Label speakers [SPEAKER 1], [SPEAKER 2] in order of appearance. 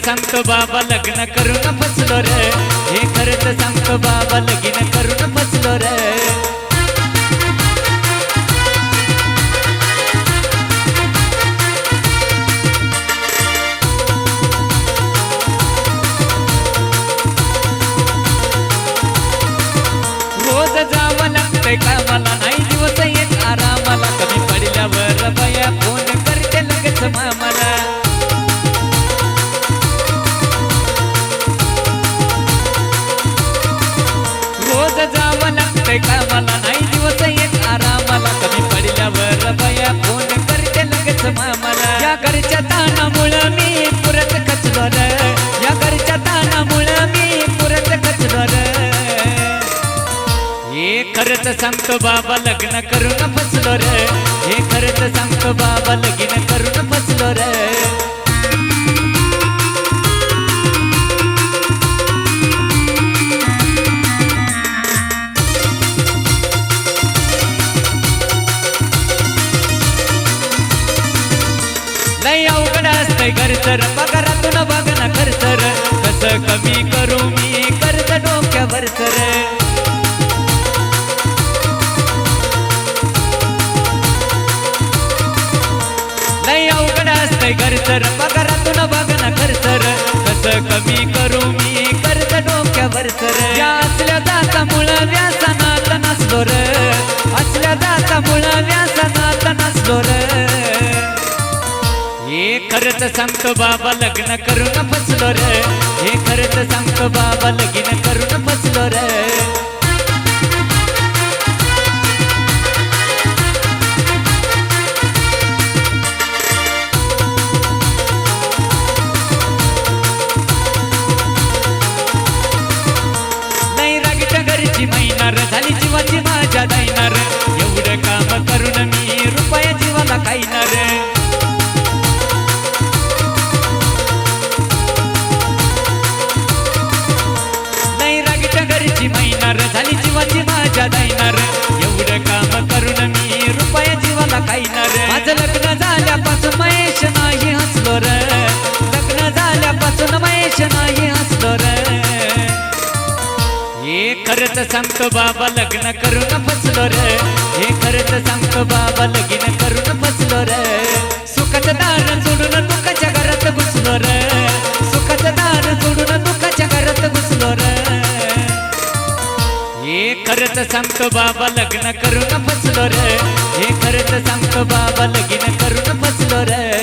[SPEAKER 1] सांगतो बाबा लग्न करून फसलो रे, हे खरंच सांगतो बाबा लगीन करून फसलो रे. रोज जावं लागतंय कामाला, नाही दिवस येत आरामाला, कमी पडल्यावर बया फोन करते लगेच मामाला. रोज जावं लागतंय कामाला, नाही दिवस येत आरामाला, कमी पडल्यावर बया फोन करते लगेच मामाला. या घरच्या ताणामुळं मी पुरत खचलो रे, या घरच्या ताणामुळं मी पुरत खचलो रे. हे खरंच सांगतो बाबा लग्न करून फसलो रे, हे खरंच सांगतो बाबा लगीन करून फसलो रे. लय अवघड असतंय घरचं, पगारातून बघना खर्च रे, कसं कमी करू मी कर्ज डोक्यावरच रे. लय अवघड असतंय घरचं, पगारातून बघना खर्च रे, कसं कमी करू मी कर्ज डोक्यावरच रे. या असल्या दातामुळं व्यासनात नसलो रे, असल्या दातामुळं व्यासनात नसलो रे. हे खरंच सांगतो बाबा लग्न करून फसलो रे, हे खरंच सांगतो बाबा लगीन करून फसलो रे. नाही रागीच्या घरची मैनार, झाली जीवाची माझ्या दायनार, एवढं काम करून मी रुपया जीवाला खाईनार. मैनार झाली जीवाची माझ्या दायनार, एवढं काम करून मी रुपया जीवाला खाईनार. माझं लग्न झाल्यापासून महेश नाही हसलो रे, लग्न झाल्यापासून महेश नाही हसलो रे. हे खरंच सांगतो बाबा लग्न करून फसलो रे, हे खरंच सांगतो बाबा लगीन करून फसलो रे. सुखाचं दार सोडून दुःखाच्या घरात घुसलो रे, सुखाचं दार सोडून दुःखाच्या घरात घुसलो रे. हे खरंच सांगतो बाबा लग्न करून फसलो रे, हे खरंच सांगतो बाबा लगीन करून फसलो रे.